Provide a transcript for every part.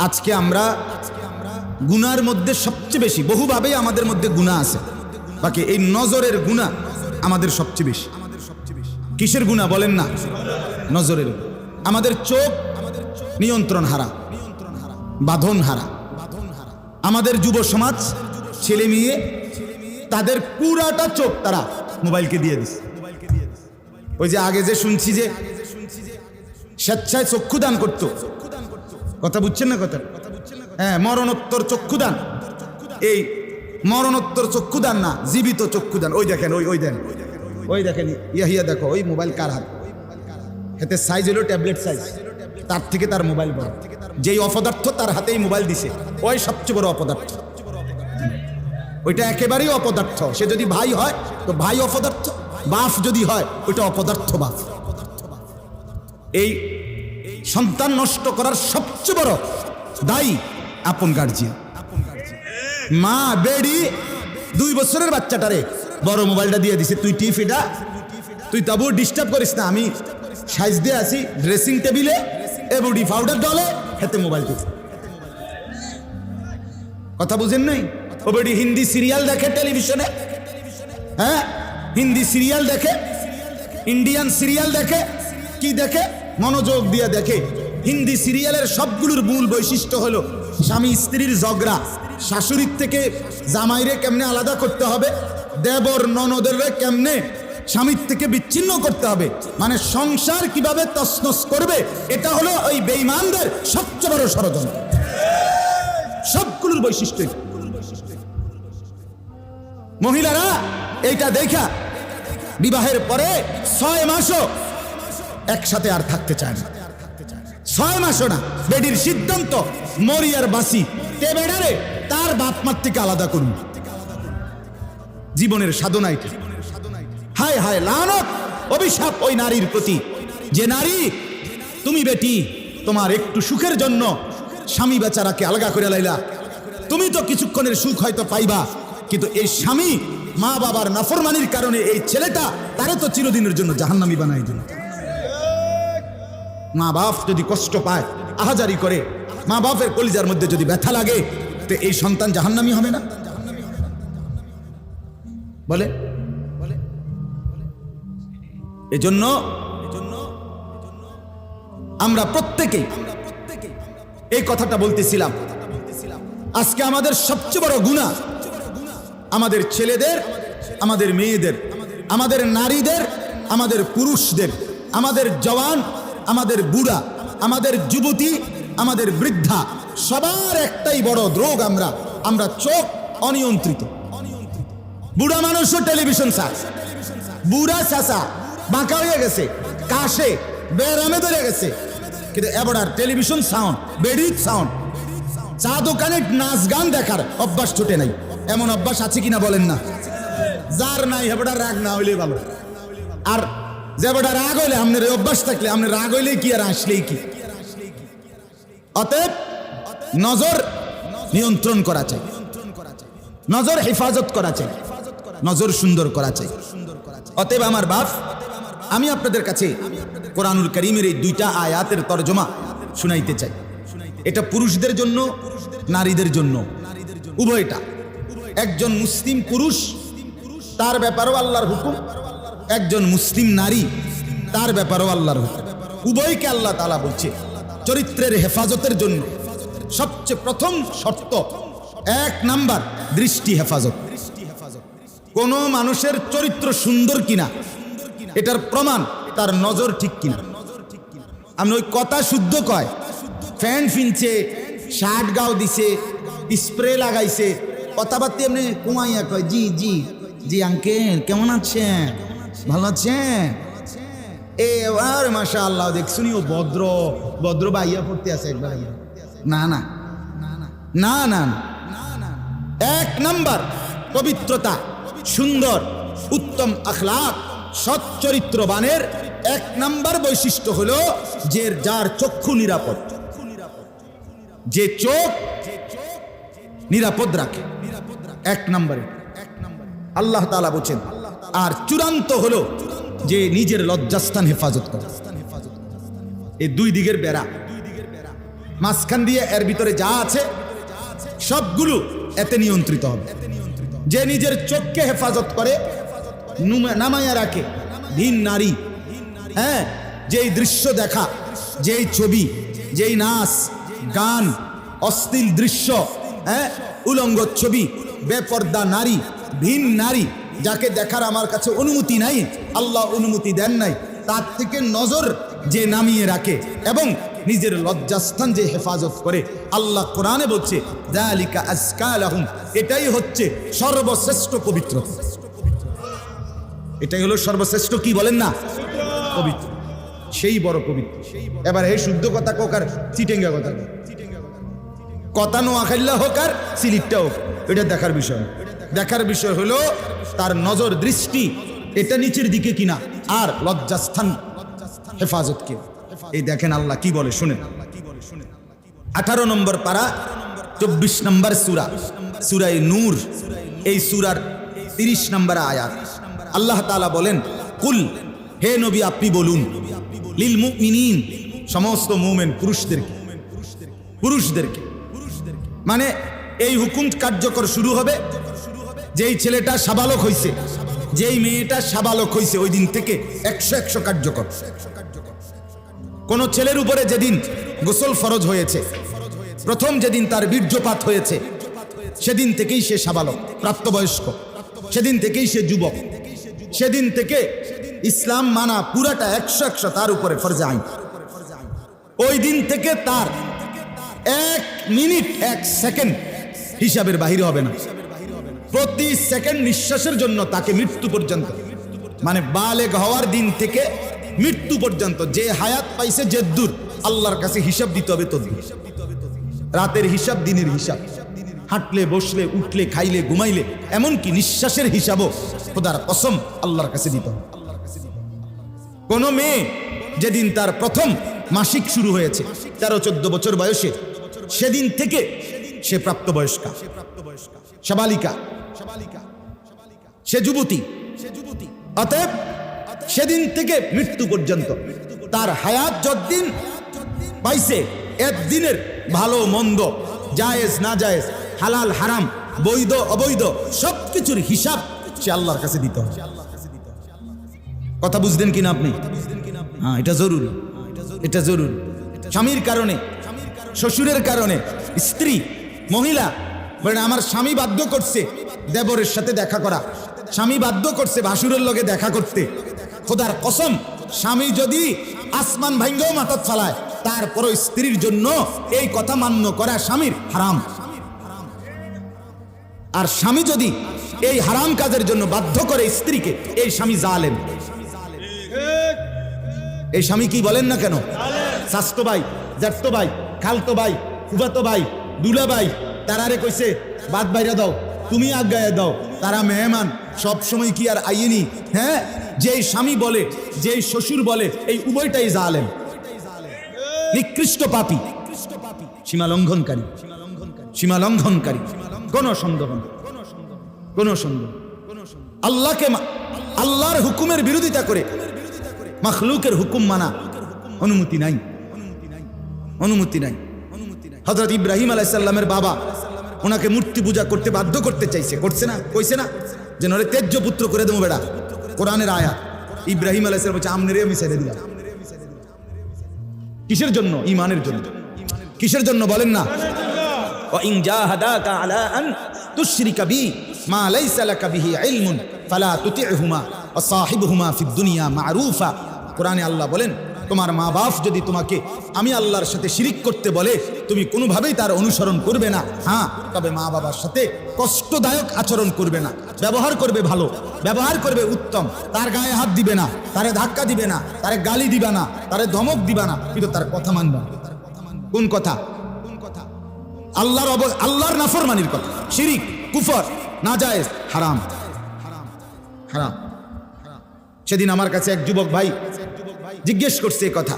আজকে আমরা গুনার মধ্যে সবচেয়ে বেশি, বহুভাবেই আমাদের মধ্যে গুনাহ আছে, বাকি এই নজরের গুনাহ আমাদের সবচেয়ে বেশি। কিসের গুনাহ বলেন না? নজরের। আমাদের চোখ নিয়ন্ত্রণ হারা, বাঁধন হারা। আমাদের যুব সমাজ, ছেলে মেয়ে, তাদের পুরাটা চোখ তারা মোবাইলকে দিয়ে দিচ্ছে। ওই যে আগে যে শুনছি যে স্বেচ্ছায় চক্ষুদান করতো, কথা বুঝছেন না? কথা, হ্যাঁ, মরণোত্তর চক্ষুদান। এই মরণোত্তর চক্ষুদান না, জীবিত চক্ষুদান। ওই দেখেন, ওই দেন, ওই দেখেন, ইয়া দেখো, ওই মোবাইল কার হাত? হাতে সাইজ হলো ট্যাবলেট সাইজ, তার থেকে তার মোবাইল বড়। যেই অপদার্থ তার হাতেই মোবাইল দিছে, ওই সবচেয়ে বড় অপদার্থ। ওইটা একেবারেই অপদার্থ। সে যদি ভাই হয় তো ভাই অপদার্থ, বাপ যদি হয় ওইটা অপদার্থ বাপ। এই সন্তান নষ্ট করার সবচেয়ে বড় দায়ী আপন গার্জিয়ান। মা বেডি 2 বছরের বাচ্চাটারে বড় মোবাইলটা দিয়ে দিছে, তুই টিপ এটা, তুই তবু ডিস্টার্ব করিস না, আমি সাইজ দিয়ে আসি ড্রেসিং টেবিলে, এবডি পাউডার ডলে হাতে মোবাইল টিপ। কথা বুঝেন নাই? ও বেডি হিন্দি সিরিয়াল দেখে টেলিভিশনে, হ্যাঁ, হিন্দি সিরিয়াল দেখে, ইন্ডিয়ান সিরিয়াল দেখে, কি দেখে? মনোযোগ দিয়ে দেখে। হিন্দি সিরিয়ালের সবগুলোর মূল বৈশিষ্ট্য হলো স্বামী স্ত্রীর ঝগড়া, শাশুড়ির থেকে জামাইরে কেমনে আলাদা করতে হবে, দেবর ননদের কেমনে স্বামীর থেকে বিচ্ছিন্ন করতে হবে, মানে সংসার কিভাবে তছনছ করবে। এটা হলো ওই বেঈমানদের সবচেয়ে বড় ষড়যন্ত্র। সবগুলোর বৈশিষ্ট্য। মহিলারা এইটা দেখা বিবাহের পরে 6 মাসও একসাথে আর থাকতে চায় না। 6 মাসও না। বেডির সিদ্ধান্ত, মরিয়ার বাসি তে বেডারে তার বাপ মার থেকে আলাদা করুন। জীবনের সাধনা এটা। হায় হায়, লানত, অভিশাপ ওই নারীর প্রতি। যে নারী, তুমি বেটি তোমার একটু সুখের জন্য স্বামী বেচারাকে আলগা করে লাইলা। তুমি তো কিছুক্ষণের সুখ হয়তো পাইবা, কিন্তু এই স্বামী মা বাবার নাফরমানির কারণে এই ছেলেটা তারে তো চিরদিনের জন্য জাহান্নামী বানাই দিল। মা বাপ যদি কষ্ট পায়, আহাজারি করে, মা বাপের কলিজার মধ্যে যদি ব্যথা লাগে, তো এই সন্তান জাহান্নামী হবে না? বলে। এজন্য আমরা প্রত্যেকেই এই কথাটা বলতেছিলাম। আজকে আমাদের সবচেয়ে বড় গুনাহ আমাদের ছেলেদের, আমাদের মেয়েদের, আমাদের নারীদের, আমাদের পুরুষদের, আমাদের জওয়ান, আমাদের বুড়া, আমাদের যুবতী, আমাদের বৃদ্ধা, সবার একটাই বড় রোগ। আমরা চোখ অনিয়ন্ত্রিত। বুড়া মানুষও টেলিভিশন চায়, বুড়া চাচা বাঁকা হয়ে গেছে, কাশে বেরামে ধরে গেছে, কিন্তু এবার টেলিভিশন সাউন্ড, বেডির সাউন্ড, চা দোকানে নাচ গান দেখার অভ্যাস ছুটে নাই। এমন অভ্যাস আছে কিনা বলেন না? যার নাই হেবড়া রাগ না হইলে ভালো। আর যে বেটা রাগ হইলে, আপনার অভ্যাস থাকলে, আপনার রাগ হইলেই কি আর আসলেই কি। অতএব নজর নিয়ন্ত্রণ করা চাই, নজর হেফাজত করা চাই, নজর সুন্দর করা চাই। অতএব আমার বাপ, আমি আপনাদের কাছে কোরআনুল কারীমের এই 2টা আয়াতের তরজমা শুনাইতে চাই। এটা পুরুষদের জন্য, নারীদের জন্য, উভয়টা। একজন মুসলিম পুরুষ, তার ব্যাপারেও আল্লাহর হুকুম, একজন মুসলিম নারী, তার ব্যাপারেও আল্লাহর হুকুম। উভয়কে আল্লাহ তাআলা বলছে চরিত্রের হেফাজতের জন্য সবচেয়ে প্রথম শর্ত, 1 নাম্বার, দৃষ্টি হেফাজত। কোন মানুষের চরিত্র সুন্দর কিনা এটার প্রমাণ তার নজর ঠিক কিনা। আমি ওই কথা শুদ্ধ কয়, ফ্যান ফিনছে, শার্ট গাও দিছে, স্প্রে লাগাইছে, কথাবার্তা এমনি কুমাইয়া কয়, জি জি জি আঙ্কেল কেমন আছেন, ভালো আছেন, আর মাশাআল্লাহ দেখছুনি ও ভদ্র ভদ্র বাইয়া পড়তে আছে একবার। না না না না, 1 নাম্বার পবিত্রতা, সুন্দর, উত্তম আখলাক, সৎ চরিত্রবানের 1 নাম্বার বৈশিষ্ট্য হলো যে যার চক্ষু নিরাপদ, যে চোখ নিরাপদ রাখে। 1 নম্বরে আল্লাহ তাআলা বলেন। আর চূড়ান্ত হলো যে নিজের লজ্জাস্থান হেফাজত করে। এই দুই দিকের বেড়া, মাঝখান দিয়ে এর ভিতরে যা আছে সবগুলো এতে নিয়ন্ত্রিত হবে। যে নিজের চোখকে হেফাজত করে, নামায়া রাখে ভিন নারী, হ্যাঁ, যেই দৃশ্য দেখা, যেই ছবি, যেই নাচ গান, অশ্লীল দৃশ্য, হ্যাঁ, উলঙ্গ ছবি, বেপর্দা নারী, ভিন নারী, যাকে দেখার আমার কাছে অনুমতি নাই, আল্লাহ অনুমতি দেন নাই, তার থেকে নজর যে নামিয়ে রাখে এবং নিজের লজ্জাস্থান যে হেফাজত করে, আল্লাহ কোরআনে বলছে যালিকা আজকা লাহুম, এটাই হচ্ছে সর্বশ্রেষ্ঠ পবিত্র। এটাই হলো সর্বশ্রেষ্ঠ, কি বলেন না, পবিত্র, সেই বড় পবিত্র। এবার এই শুদ্ধ কথা কোক আর চিটেঙ্গা কথা, কথা নোয়াখাইল্লা হোক আর সিলিটটা হোক, এটা দেখার বিষয়। দেখার বিষয় হলো তার নজর দৃষ্টি এটা নিচের দিকে কিনা, আর লজ্জাস্থান হেফাজত কে। এই দেখেন আল্লাহ কি বলে শুনেন। 18 নম্বর পারা 24 নম্বর সূরা, সূরায়ে নূর, এই সূরার 30 নম্বর আয়াত। আল্লাহ তাআলা বলেন, কুল, হে নবী আপনি বলুন, লিল মুমিনিন, সমস্ত মুমিন পুরুষদেরকে, মানে এই হুকুম কার্যকর শুরু হবে যেই ছেলেটা সাবালক হইছে, যেই মেয়েটা সাবালক হইছে, ওই দিন থেকে 100 কার্যকর। কোন ছেলের উপরে যেদিন গোসল ফরজ হয়েছে, প্রথম যেদিন তার বীর্যপাত হয়েছে, সেদিন থেকেই সে সাবালক, প্রাপ্তবয়স্ক, সেদিন থেকেই সে যুবক, সেদিন থেকে ইসলাম মানা পুরাটা 100 তার উপরে ফরজে আইন। ওই দিন থেকে তার 1 মিনিট 1 সেকেন্ড হিসাবের বাহিরে হবে না। প্রতি সেকেন্ড নিঃশ্বাসের জন্য তাকে মৃত্যু পর্যন্ত, মানে বালেগ হওয়ার দিন থেকে মৃত্যু পর্যন্ত যে হায়াত পাইছে, যে দূর আল্লাহর কাছে হিসাব দিতে হবে। তো রাতের হিসাব, দিনের হিসাব, হাঁটলে বসলে উঠলে খাইলে ঘুমাইলে, এমনকি নিঃশ্বাসের হিসাবও খোদার কসম আল্লাহর কাছে দিতে হবে। কোন মেয়ে যেদিন তার প্রথম মাসিক শুরু হয়েছে 13-14 বছর বয়সে, সেদিন থেকে সে প্রাপ্তবয়স্কা, সাবালিকা, সে যুবতী। অতএব সেদিন থেকে মৃত্যু পর্যন্ত তার হায়াত যতদিন পাইছে, একদিনের ভালো মন্দ, জায়েজ না জায়েজ, হালাল হারাম, বৈধ অবৈধ, সবকিছুর হিসাব সে আল্লাহর কাছে দিতে হবে। কথা বুঝলেন কিনা আপনি? হ্যাঁ, এটা জরুরি, এটা জরুরি। স্বামীর কারণে, শ্বশুরের কারণে, স্ত্রী মহিলা বলেন আমার স্বামী বাধ্য করছে দেবরের সাথে দেখা করা, স্বামী বাধ্য করছে ভাসুরের লগে দেখা করতে, খোদার কসম স্বামী যদি আসমান ভাঙ্গেও মাথা চালায়, তারপরও স্ত্রীর জন্য এই কথা মান্য করা স্বামীর হারাম। আর স্বামী যদি এই হারাম কাজের জন্য বাধ্য করে স্ত্রীকে, এই স্বামী জালেম। এই স্বামী কি বলেন না কেন, শাস্তো ভাই, জ্যাঠতো ভাই, খালতো ভাই, ফুফাতো ভাই, দুলা ভাই, তারারে কইছে বাদ বাইরা দাও, তুমি আজ্ঞায় দাও, তারা মেহমান, সব সময় কি আর আইনি? হ্যাঁ, যেই স্বামী বলে, যেই শ্বশুর বলে, এই উভয়টাই জালেম, নিকৃষ্ট পাপী, সীমা লঙ্ঘনকারী, সীমা লঙ্ঘনকারী, কোন সন্দেহ নেই, কোন সন্দেহ। আল্লাহকে, আল্লাহর হুকুমের বিরোধিতা করে মাখলুকের হুকুম মানা অনুমতি নাই, অনুমতি নাই। হযরত ইব্রাহিম আলাইহিস সালামের বাবা ওনাকে মূর্তি পূজা করতে বাধ্য করতে চাইছে, করছে না, কইছে না যে নরে তেজ্য পুত্র করে দেবো বেড়া। কোরআনের আয়াত, ইব্রাহিম আলাইহিস সালাম বলছে আমনেরে আমি ছেড়ে দিলাম। কিসের জন্য? ঈমানের জন্য। কিসের জন্য বলেন না? ওয়া ইন জাহাদাকা আলা আন তুশরিকা বি মা লাইসা লাকা বিহি ইলমুন ফালা তুতি'হুমা ওয়া সাহিবহুমা ফিদ দুনিয়া মা'রুফা। কোরআনে আল্লাহ বলেন, তোমার মা বাপ যদি তোমাকে আমি আল্লাহর সাথে শিরিক করতে বলে, তুমি কোনোভাবেই তার অনুসরণ করবে না। হ্যাঁ, তবে মা বাবার সাথে কষ্টদায়ক আচরণ করবে না, ব্যবহার করবে ভালো, ব্যবহার করবে উত্তম, তার গায়ে হাত দিবে না, তারে ধাক্কা দিবে না, তারে গালি দিবা না, তারে ধমক দিবা না, কিন্তু তার কথা মানবে না। কোন কথা? আল্লাহর নাফরমানির কথা, শিরিক, কুফর, নাজায়েজ, হারাম, হারাম। সেদিন আমার কাছে এক যুবক ভাই জিজ্ঞেস করছে কথা,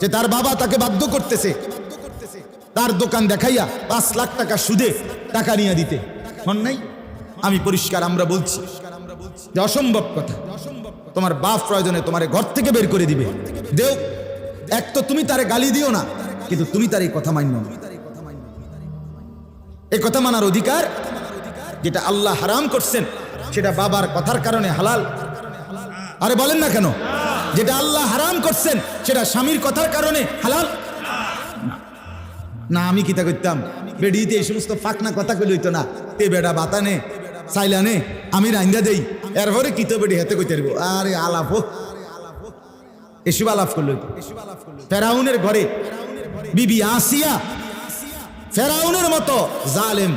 যে তার বাবা তাকে বাধ্য করতেছে তার দোকান দেখাইয়া 5 লাখ টাকা সুদে টাকা নিয়ে দিতে। মন নাই? আমি পরিষ্কার আমরা বলছি যে অসম্ভব কথা। তোমার বাপ প্রয়োজনে তোমার ঘর থেকে বের করে দিবে, দেও, এক তো তুমি তারে গালি দিও না, কিন্তু তুমি তার এই কথা মান্য না। এই কথা মানার অধিকার, যেটা আল্লাহ হারাম করছেন সেটা বাবার কথার কারণে হালাল। আরে বলেন না কেন? যেটা আল্লাহ হারাম করছেন সেটা স্বামীর কথার কারণে হালাল না। আমি কিতা করতাম, বেডিতে এই সমস্ত ফাঁকনা কথা কই লইতো না, তে বেড়া বাতানে চাইলানে আমি রাইন্দা দেই, এরপরে কিতো বেডি হাতে কইতে পারবো। আরে আলাপ এসব আলাপ করলো। ফেরাউনের ঘরে বিবি আসিয়া, ফেরাউনের মতো জালেম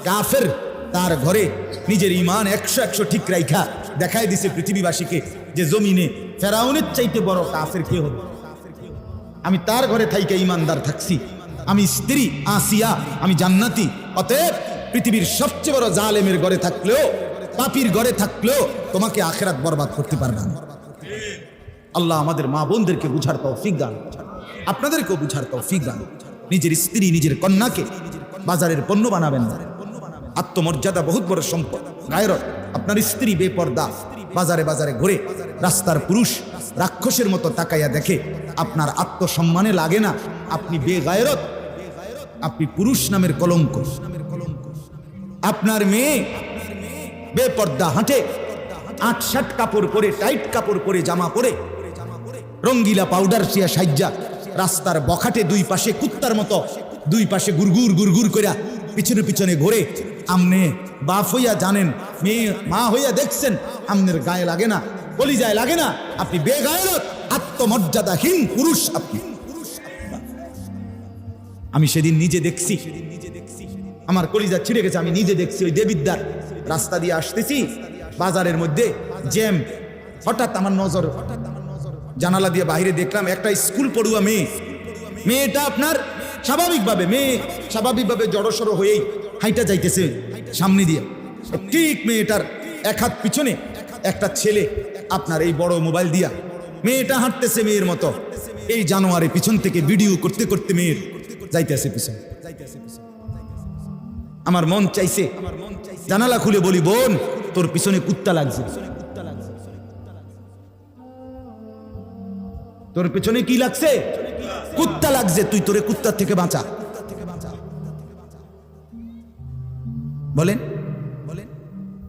কাফের, তার ঘরে নিজের ইমান 100 ঠিক রাইখা দেখাই দিছে পৃথিবীবাসীকে যে জমিনে ফেরাউনের চাইতে বড় কাফের কে হবে। আমি তার ঘরে থাইকে ইমানদার থাকছি, আমি স্ত্রী আসিয়া, আমি জান্নাতি। অতএব পৃথিবীর সবচেয়ে বড় জালেমের ঘরে থাকলেও, পাপীর ঘরে থাকলেও তোমাকে আখিরাত বরবাদ করতে পারবে না। আল্লাহ আমাদের মা বোনদেরকে বুঝার তৌফিক দান, আপনাদেরকেও বুঝার তৌফিক দান। নিজের স্ত্রী, নিজের কন্যাকে বাজারের পণ্য বানাবেন না। আত্মমর্যাদা বহুত বড় সম্পদ, গায়রত। আপনার স্ত্রী বেপর্দা বাজারে বাজারে ঘুরে, রাস্তার পুরুষ রাক্ষসের মতো তাকাইয়া দেখে, আপনার আত্মসম্মানে লাগে না, আপনি বেগায়রত, আপনি পুরুষ নামের কলঙ্ক। আপনার মেয়ে বেপর্দা হাঁটে, 8-7 কাপড় পরে, টাইট কাপড় পরে, জামা পরে, রঙ্গিলা পাউডার চিয়া সাজ্জা রাস্তার বখাটে দুই পাশে কুত্তার মতো দুই পাশে গুরগুর গুরগুর কইরা পিছনে পিছনে ঘুরে। আমনে বাপ হইয়া জানেন, মেয়ে মা হইয়া দেখছেন, আমনের গায়ে লাগে না, কলিজায় লাগে না, আপনি বেগায়রত, আত্মমর্যাদাহীন পুরুষ আপনি। আমি সেদিন নিজে দেখছি, আমার কলিজা ছিঁড়ে গেছে। আমি নিজে দেখছি, ওই দেবিদ্যার রাস্তা দিয়ে আসতেছি, বাজারের মধ্যে জ্যাম। হঠাৎ আমার নজর, জানালা দিয়ে বাইরে দেখলাম একটা স্কুল পড়ুয়া মেয়ে। মেয়েটা আপনার স্বাভাবিকভাবে জড়সড় হয়েই হাইটা যাইতেছে সামনে দিয়ে। ঠিক মেয়েটার এক হাত পিছনে একটা ছেলে আপনার এই বড় মোবাইল দিয়া, মেয়েটা হাঁটতেছে মেয়ের মতো, এই জানোয়ারে পিছন থেকে ভিডিও করতে করতে মেয়ের যাইতেছে পিছনে। আমার মন চাইছে জানালা খুলে বলি, বোন তোর পিছনে কুত্তা লাগছে, তোর পেছনে কি লাগছে? কুত্তা লাগছে, তুই তোরে কুত্তার থেকে বাঁচা। বলেন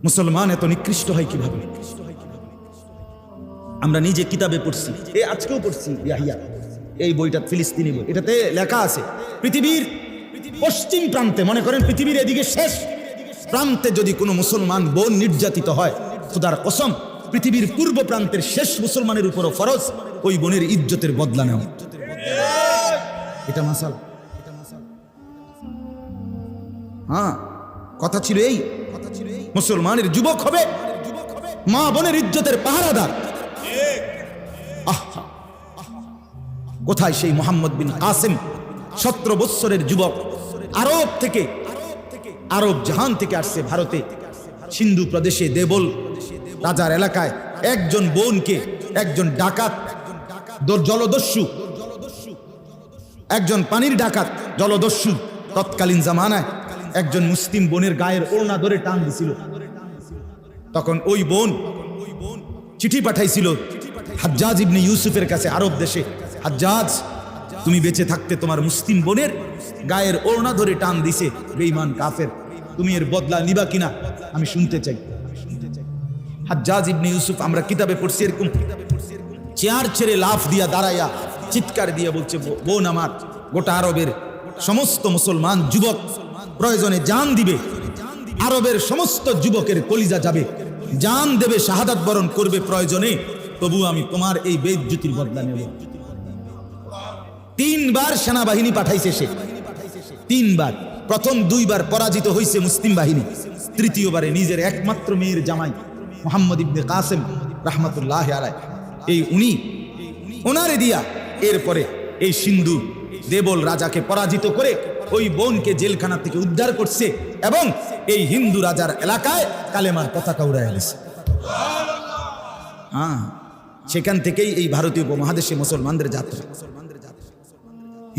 মুসলমান এত নিকৃষ্ট হয় কিভাবে? আমরা নিজে কিতাবে পড়ছি, আজকেও পড়ছি ইয়াহিয়া, এই বইটা ফিলিস্তিনি বই, এটাতে লেখা আছে পৃথিবীর পশ্চিম প্রান্তে, মনে করেন পৃথিবীর এদিকে শেষ প্রান্তে যদি কোনো মুসলমান বোন নির্যাতিত হয়, খোদার কসম পৃথিবীর পূর্ব প্রান্তের শেষ মুসলমানের উপরও ফরজ ওই বোনের ইজ্জতের বদলা নেওয়া। এটা মাসাল। হ্যাঁ, কথা ছিল এই, মুসলমানের যুবক হবে মা বোনের ইজ্জতের পাহারাদার। কোথায় সেই মোহাম্মদ বিন কাসেম, 17 বৎসরের যুবক, আরব জাহান থেকে আসছে ভারতে, সিন্ধু প্রদেশে দেবল রাজার এলাকায় একজন বোনকে, একজন ডাকাত জলদস্যু, একজন পানির ডাকাত জলদস্যু তৎকালীন জামানায় একজন মুসলিম বোনের গায়ের ওড়না ধরে টান দিছিল। তখন ওই বোন চিঠি পাঠাইছিল হাজ্জাজ ইবনে ইউসুফের কাছে আরব দেশে, হাজ্জাজ তুমি বেঁচে থাকতে তোমার মুসলিম বোনের গায়ের ওড়না ধরে টান দিছে বেঈমান কাফের, তুমি এর বদলা নিবা কিনা আমি শুনতে চাই। হাজ্জাজ ইবনে ইউসুফ, আমরা কিতাবে পড়ছি, এরকম চেয়ার ছেড়ে লাফ দিয়া দাঁড়াইয়া চিৎকার দিয়ে বলছে, বোন আমার, গোটা আরবের সমস্ত মুসলমান যুবক প্রয়োজনে জান দিবে, আরবের সমস্ত যুবকের কলিজা যাবে, জান দেবে, শাহাদাত বরণ করবে প্রয়োজনে, তবু আমি তোমার এই বেইজ্জতির বদলা নেব। 3 বার সেনাবাহিনী পাঠাইছে সে, 3 বার। প্রথম 2 বার পরাজিত হয়েছে মুসলিম বাহিনী, তৃতীয়বারে নিজের একমাত্র মেয়ের জামাই মোহাম্মদ ইবনে কাসেম রাহমাতুল্লাহ আলাইহি, এই উনি ওনারে দিয়া এরপরে এই সিন্ধু দেবল রাজাকে পরাজিত করে ওই বোনকে জেলখানা থেকে উদ্ধার করছে এবং এই হিন্দু রাজার এলাকায় কালেমার পতাকা উড়ায় এনেছে। হ্যাঁ, সেখান থেকেই এই ভারতীয় উপমহাদেশে মুসলমানদের যাত্রা,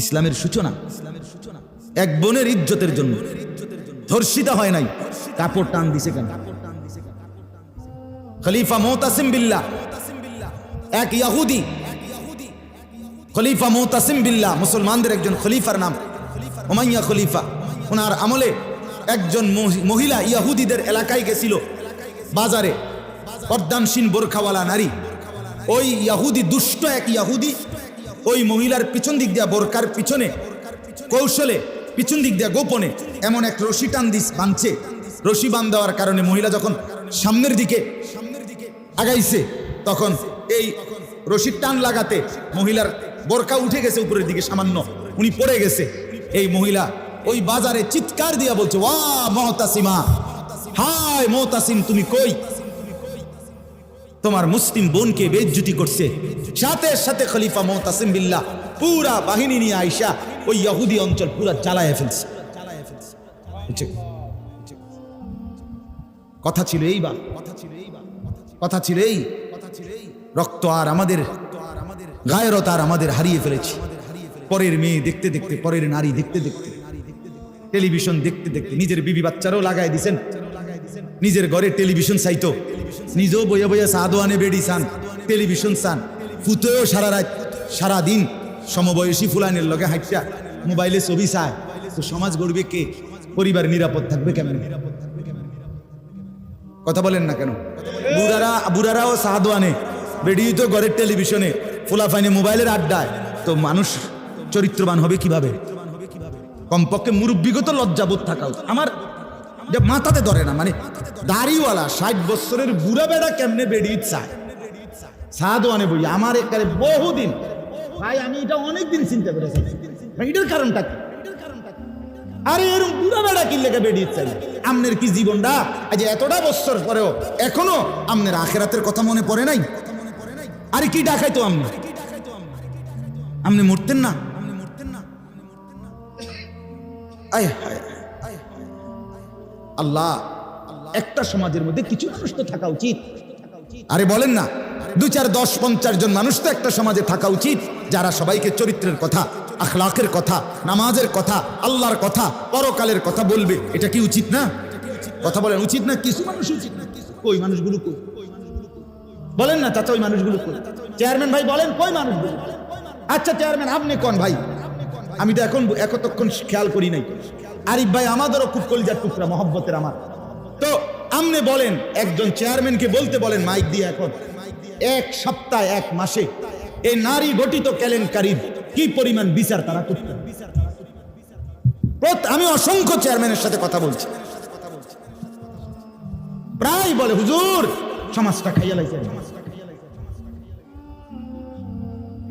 ইসলামের সূচনা। এক বোনের ইজ্জতের জন্য ধর্ষিতা হয় নাই, কাপড় টান দিছে কেন? খলিফা মুতাসিম বিল্লাহ, এক ইহুদি খলিফা মুতাসিম বিল্লাহ, মুসলমানদের একজন খলিফার নাম উমাইয়া খলিফা। ওনার আমলে একজন মহিলা ইয়াহুদিদের এলাকায় গেছিল, বাজারে, পর্দানসীন বোরখাওয়ালা নারী। ওই ইয়াহুদি, দুষ্ট এক ইয়াহুদি ওই মহিলার পিছন দিক দিয়া, বোরকার পিছনে কৌশলে পিছন দিক দিয়া গোপনে এমন এক রশি টান বাঁধছে। রশি বাঁধ দেওয়ার কারণে মহিলা যখন সামনের দিকে আগাইছে, তখন এই রশির টান লাগাতে মহিলার বোরকা উঠে গেছে উপরের দিকে সামান্য, উনি পড়ে গেছে। এই মহিলা ওই বাজারে চিৎকার দিয়া বলছে, ওয়া মুতাসিমা, হায় মুতাসিম, তুমি কই? তোমার মুসলিম বোনকে বেইজ্জতি করছে। সাথে সাথে খলিফা মুতাসিম বিল্লাহ পুরা বাহিনী নিয়ে আইসা ওই ইহুদি অঞ্চল পুরা জ্বালায় ফেলছে। কথা ছিল এই বা কথা ছিল এই, রক্ত আর আমাদের গায়রত আর আমাদের হারিয়ে ফেলেছি। পরের মেয়ে দেখতে দেখতে, পরের নারী দেখতে দেখতে, টেলিভিশন দেখতে দেখতে নিজের বিবি বাচ্চারও লাগাই দিছেন। নিজের ঘরে টেলিভিশন চাইতো, নিজেও বইয়া বইয়া সাদোয়ানে বেড়ি চান, টেলিভিশন চান। ফুতেও সারা রাত সারাদিন সমবয়সী ফুলানের লগে হাইটা মোবাইলে ছবি চায়। তো সমাজ গড়বে কে? পরিবার নিরাপদ থাকবে কেমন? কথা বলেন না কেন? বুড়ারাও সাদোয়ানে, বেড়ি তো ঘরের টেলিভিশনে, ফুলাফাইনে মোবাইলের আড্ডায়। তো মানুষ চরিত্রবান হবে কিভাবে? কমপক্ষে মুরব্বিগত লজ্জাবোধ থাকা উচিত। আমার মাথাতে ধরে না, মানে দাড়িওয়ালা 60 বছরের বুড়া বেড়া কেমনে বেড়ি চায় সাদোয়ানে বই? আমার একারে বহুদিন ভাই, আমি এটা অনেকদিন চিন্তা করেছি, এটার কারণটা কি? আরে এরকম বুড়া বেড়া কি লেগে বেড়িয়ে চাই? আমনের কি জীবনটা আজ এতটা বছর পরেও এখনো আমনের আখেরাতের কথা মনে পড়ে নাই? আরে কি ডাকাইতো আমনে মরতেন না? আল্লাহ, একটা সমাজের মধ্যে কিছু মানুষ তো থাকা উচিত। আরে বলেন না, 2, 4, 10, 50 জন মানুষ তো একটা সমাজে থাকা উচিত, যারা সবাইকে চরিত্রের কথা, আখলাকের কথা, নামাজের কথা, আল্লাহর কথা, পরকালের কথা বলবে। এটা কি উচিত না? কথা বলেন, উচিত না? কিছু মানুষ উচিত না। ওই মানুষগুলো কই? বলেন না চাচা, ওই মানুষগুলো কই? চেয়ারম্যান ভাই বলেন, কই মানুষগুলো? আচ্ছা চেয়ারম্যান আপনি কোন ভাই? আমি তো এতক্ষণ খেয়াল করি নাই। আরিফ ভাই আমাদেরও খুব কলিজার টুকরা, মহব্বতের আমার। তো আমনে বলেন, একজন চেয়ারম্যানকে বলতে বলেন মাইক দিয়ে, এখন 1 সপ্তাহ 1 মাসে এই নারী গঠিত কেলেঙ্কারির কি পরিমাণ বিচার তারা করতে? আমি অসংখ্য চেয়ারম্যানের সাথে কথা বলছি, প্রায় বলে হুজুর সমাজটা খাইয়া লাইছে।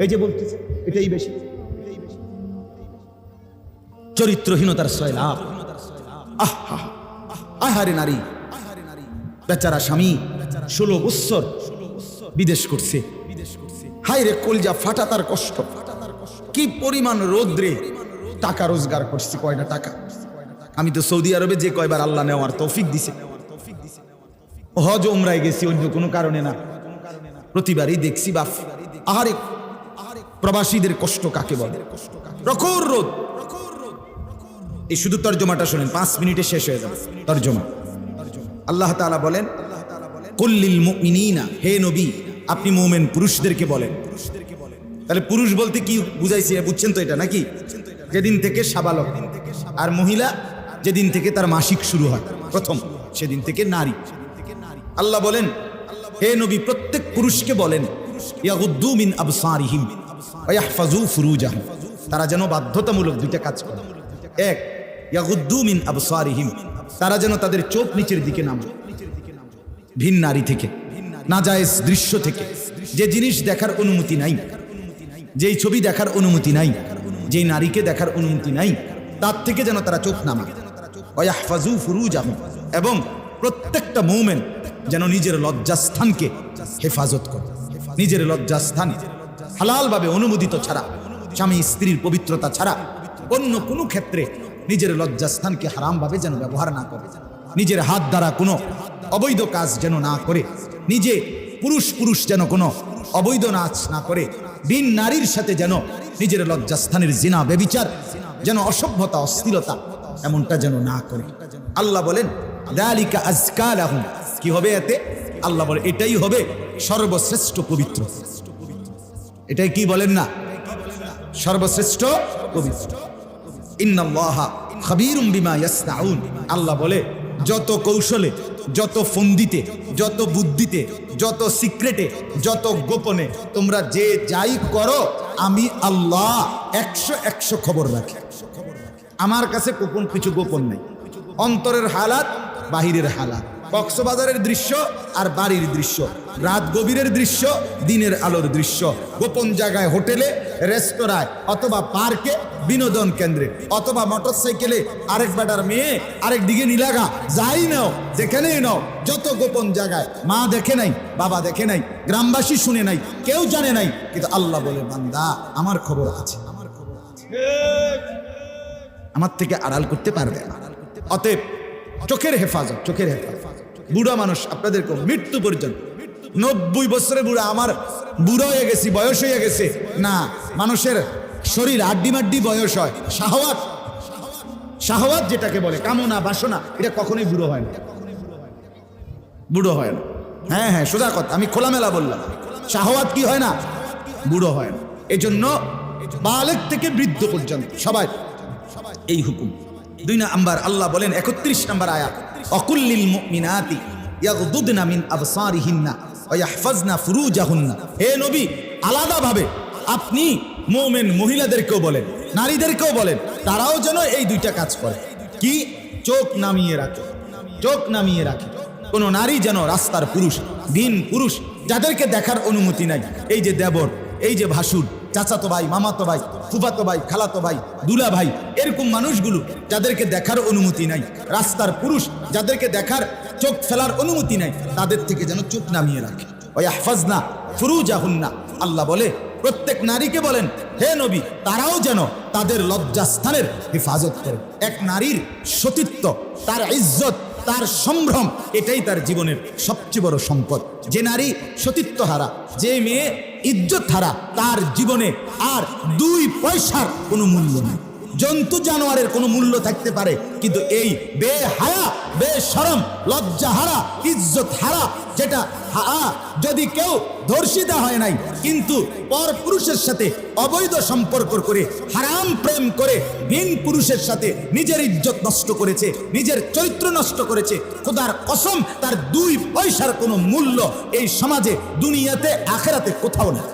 এই যে বলতেছে, এটাই বেশি চরিত্রহীনতার সয়লাভ। আহারে নারী, বেচারা স্বামী 16 বছর বিদেশ করছে। হায় রে কলজা ফাটা তার কষ্ট। কি পরিমাণ রোদ্রে টাকা রোজগার করছে, কয়টা টাকা। আমি তো সৌদি আরবে যে কয়বার আল্লাহ নেওয়ার তৌফিক দিছে, হজ উমরায় গেছি, অন্য কোনো কারণে না, প্রতিবারই দেখছি বাপ, আহারে প্রবাসীদের কষ্ট কাকে বলে। প্রখর রোদ। এই শুধু তর্জমাটা শুনেন, 5 মিনিটে শেষ হয়ে যাবে তর্জমা। আল্লাহ তাআলা বলেন, কুল্লিল মুমিনিনা, হে নবী আপনি মুমিন পুরুষদেরকে বলেন। তাহলে পুরুষ বলতে কি বুঝাইছি বুঝছেন তো এটা নাকি? যেদিন থেকে সাবালক, আর মহিলা যেদিন থেকে তার মাসিক শুরু হয় প্রথম, সেদিন থেকে নারী। আল্লাহ বলেন, হে নবী প্রত্যেক পুরুষকে বলেন, ইয়াগুদ্দু মিন আবসারিহিম ওয়া ইয়াহফাজু ফুরুজাহুম, তারা যেন বাধ্যতামূলক 2টা কাজ করে। 1, ইয়াগুদ্দু মিন আবসারিহিম, তারা যেন তাদের চোখ নিচের দিকে নামায় ভিন নারী থেকে, নাজায়েজ দৃশ্য থেকে, যে জিনিস দেখার অনুমতি নাই, যেই ছবি দেখার অনুমতি নাই, যেই নারীকে দেখার অনুমতি নাই, তার থেকে যেন তারা চোখ নামায়। ওয়া ইয়াহফাজু ফুরুজাহুম, এবং প্রত্যেকটা মুমিন যেন নিজের লজ্জাস্থানকে হেফাজত করে। নিজের লজ্জাস্থান হালালভাবে অনুমোদিত ছাড়া, স্বামী স্ত্রীর পবিত্রতা ছাড়া অন্য কোনো ক্ষেত্রে নিজের লজ্জাস্থানকে হারামভাবে যেন ব্যবহার না করে, নিজের হাত দ্বারা কোনো অবৈধ কাজ যেন না করে, নিজে পুরুষ যেন কোনো অবৈধ নাচ না করে, ভিন নারীর সাথে যেন নিজের লজ্জাস্থানের জিনা ব্যভিচার, যেন অসভ্যতা অশ্লীলতা এমনটা যেন না করে। আল্লাহ বলেন, যালিকা আযকা লাহুম, কি হবে এতে? আল্লাহ বলে এটাই হবে সর্বশ্রেষ্ঠ পবিত্র। এটাই কি বলেন না? সর্বশ্রেষ্ঠ পবিত্র। ইন্নাল্লাহা খাবীরুম বিমা ইয়াসনাউন, আল্লাহ বলে যত কৌশলে, যত ফন্দিতে, যত বুদ্ধিতে, যত সিক্রেটে, যত গোপনে তোমরা যে যাই করো, আমি আল্লাহ 100 খবর রাখি। আমার কাছে গোপন কিছু গোপন নেই। অন্তরের হালাত, বাহিরের হালাত, কক্সবাজারের দৃশ্য আর বাড়ির দৃশ্য, রাত গভীরের দৃশ্য, দিনের আলোর দৃশ্য, গোপন জায়গায়, হোটেলে, রেস্তোরাঁয়, অথবা পার্কে, বিনোদন কেন্দ্রে, অথবা মোটরসাইকেলে আরেক বেটার মেয়ে আরেক দিকে নিলাগা, যাই নাও, যেখানেই নাও, যত গোপন জায়গায়, মা দেখে নাই, বাবা দেখে নাই, গ্রামবাসী শুনে নাই, কেউ জানে নাই, কিন্তু আল্লাহ বলে বান্দা আমার খবর আছে, আমার থেকে আড়াল করতে পারবে না। অতএব চোখের হেফাজত, চোখের হেফাজত। বুড়া মানুষ আপনাদেরকে মৃত্যু পর্যন্ত, 90 বছরের বুড়া, আমার বুড়ো হয়ে গেছি, বয়স হয়ে গেছে না, মানুষের শরীর আড্ডি মাড্ডি বয়স হয়। শাহওয়াত, শাহওয়াত যেটাকে বলে, কামনা বাসনা, এটা কখনোই বুড়ো হয় না, বুড়ো হয় না। হ্যাঁ হ্যাঁ, সোজা কথা, আমি খোলামেলা বললাম, শাহওয়াত কি হয় না, বুড়ো হয় না। এজন্য বালেগ থেকে বৃদ্ধ পর্যন্ত সবাই এই হুকুম। 2 নাম্বার আল্লাহ বলেন 31 নম্বর আয়াত, অকুল্লিল মুমিনাতি ইয়াগদুদনা মিন আবসারিহিন্না ওয়া ইয়াহফাজনা ফুরুজাহুন্না। হে নবী, আলাদাভাবে আপনি মুমিন মহিলাদেরকেও বলেন, নারীদেরকেও বলেন, তারাও যেন এই 2টা কাজ করে। কি? চোখ নামিয়ে রাখে, চোখ নামিয়ে রাখে। কোনো নারী যেন রাস্তার পুরুষ, দিন পুরুষ, যাদেরকে দেখার অনুমতি নাই, এই যে দেবর, এই যে ভাসুর, চাচাতো ভাই, মামাতো ভাই, ফুফাতো ভাই, খালাতো ভাই, দুলা ভাই, এরকম মানুষগুলো যাদেরকে দেখার অনুমতি নাই, রাস্তার পুরুষ যাদেরকে দেখার, চোখ ফেলার অনুমতি নাই, তাদের থেকে যেন চোখ নামিয়ে রাখে। ওয়া ইয়াহফাজনা ফুরুজাহুন্না, আল্লাহ বলে প্রত্যেক নারীকে বলেন, হে নবী, তারাও যেন তাদের লজ্জাস্থানের হেফাজত করে। এক নারীর সতীত্ব, তার ইজ্জত, তার সম্ভ্রম, এটাই তার জীবনের সবচেয়ে বড় সম্পদ। যে নারী সতীত্ব হারা, যে মেয়ে ইজ্জত হারা, তার জীবনে আর 2 পয়সার কোনো মূল্য নেই। জন্তু জানোয়ারের কোনো মূল্য থাকতে পারে, কিন্তু এই বেহায়া, বেশরম, লজ্জা হারা, ইজ্জত হারা, যেটা যদি কেউ ধর্ষিতা হয় নাই, কিন্তু পর পুরুষের সাথে অবৈধ সম্পর্ক করে, হারাম প্রেম করে, ভিন পুরুষের সাথে নিজের ইজ্জত নষ্ট করেছে, নিজের চরিত্র নষ্ট করেছে, খোদার কসম তার 2 পয়সার কোনো মূল্য এই সমাজে, দুনিয়াতে, আখেরাতে কোথাও নেই।